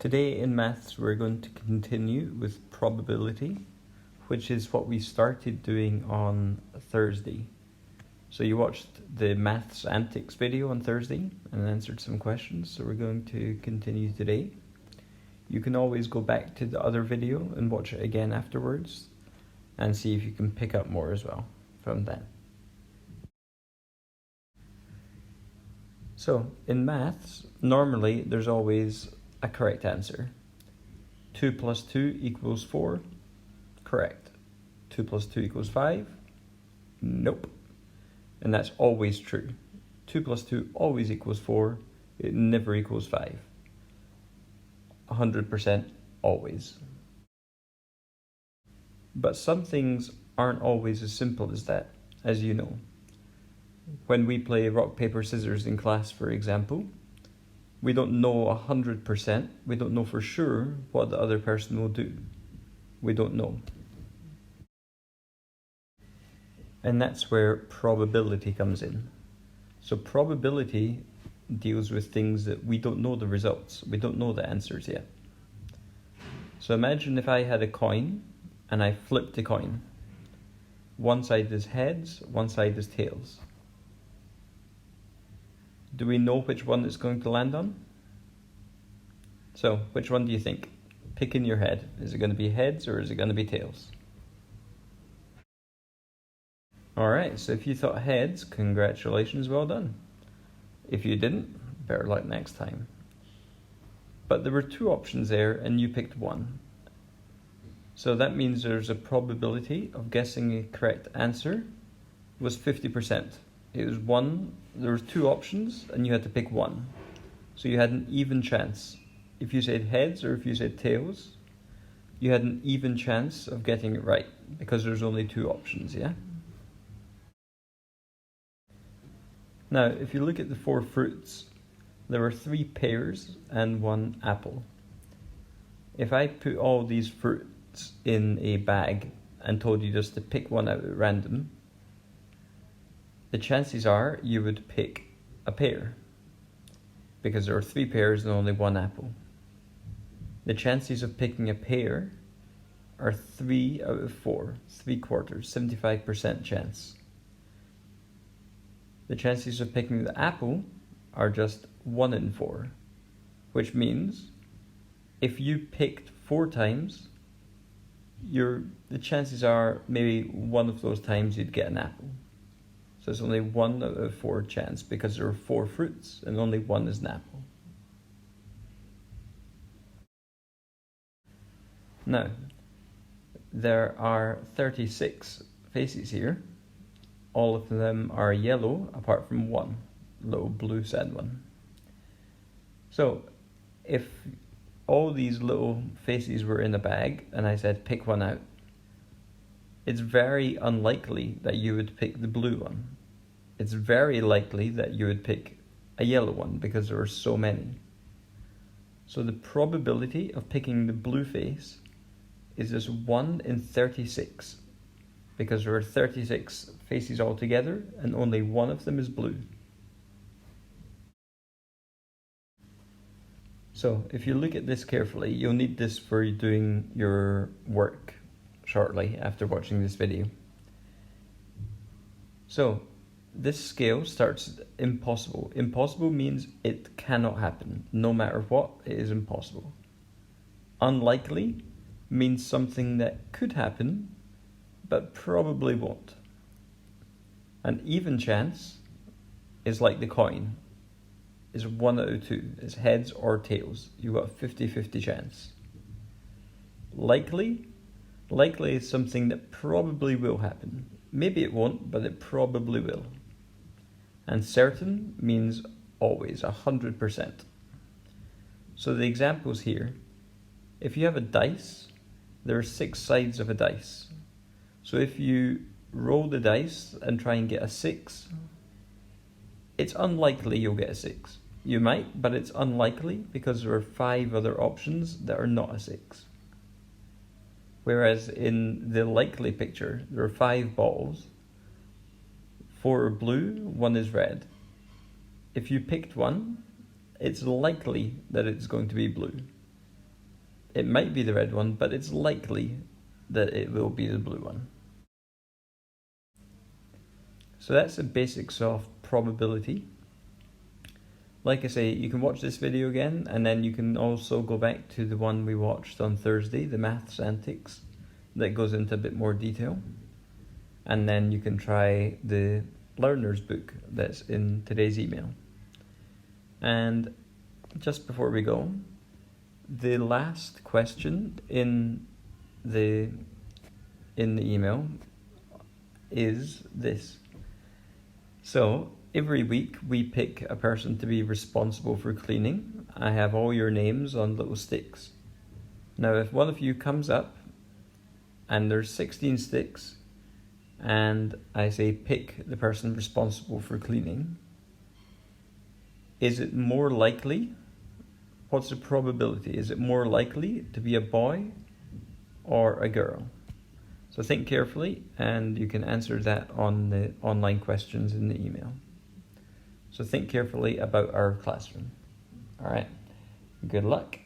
Today in maths we're going to continue with probability, which is what we started doing on Thursday. So you watched the Maths Antics video on Thursday and answered some questions, so we're going to continue today. You can always go back to the other video and watch it again afterwards and see if you can pick up more as well from that. So in maths, normally there's always a correct answer. 2 plus 2 equals 4, correct. 2 plus 2 equals 5, nope. And that's always true. 2 plus 2 always equals 4, it never equals 5. 100% always. But some things aren't always as simple as that, as you know. When we play rock, paper, scissors in class, for example, we don't know 100%, we don't know for sure what the other person will do. We don't know. And that's where probability comes in. So probability deals with things that we don't know the results. We don't know the answers yet. So imagine if I had a coin and I flipped the coin. One side is heads, one side is tails. Do we know which one it's going to land on? So, which one do you think? Pick in your head. Is it going to be heads or is it going to be tails? Alright, so if you thought heads, congratulations, well done. If you didn't, better luck next time. But there were two options there and you picked one. So that means there's a probability of guessing a correct answer was 50%. It was one, there were two options and you had to pick one. So you had an even chance. If you said heads or if you said tails, you had an even chance of getting it right because there's only two options, yeah? Now, if you look at the four fruits, there were 3 pears and 1 apple. If I put all these fruits in a bag and told you just to pick one out at random, the chances are you would pick a pear because there are 3 pears and only 1 apple. The chances of picking a pear are 3 out of 4, 3/4, 75% chance. The chances of picking the apple are just 1 in 4, which means if you picked 4 times, the chances are maybe one of those times you'd get an apple. So it's only 1 out of 4 chance because there are 4 fruits and only 1 is an apple. Now, there are 36 faces here. All of them are yellow apart from one, little blue sad one. So, if all these little faces were in a bag and I said pick one out, it's very unlikely that you would pick the blue one. It's very likely that you would pick a yellow one because there are so many. So the probability of picking the blue face is just 1 in 36 because there are 36 faces altogether and only one of them is blue. So if you look at this carefully, you'll need this for doing your work shortly after watching this video. So this scale starts impossible. Impossible means it cannot happen. No matter what, it is impossible. Unlikely means something that could happen, but probably won't. An even chance is like the coin. Is 1 out of 2. It's heads or tails. You've got a 50-50 chance. Likely is something that probably will happen. Maybe it won't, but it probably will. And certain means always, 100%. So the examples here, if you have a dice, there are 6 sides of a dice. So if you roll the dice and try and get a 6, it's unlikely you'll get a 6. You might, but it's unlikely because there are 5 other options that are not a 6. Whereas in the likely picture, there are 5 balls. 4 are blue, 1 is red. If you picked one, it's likely that it's going to be blue. It might be the red one, but it's likely that it will be the blue one. So that's the basics of probability. Like I say, you can watch this video again, and then you can also go back to the one we watched on Thursday, the Maths Antics, that goes into a bit more detail. And then you can try the learner's book that's in today's email. And just before we go, the last question in the email is this. So every week we pick a person to be responsible for cleaning. I have all your names on little sticks. Now if one of you comes up and there's 16 sticks and I say pick the person responsible for cleaning, is it more likely, what's the probability? Is it more likely to be a boy or a girl? So think carefully, and you can answer that on the online questions in the email. So think carefully about our classroom. All right, good luck.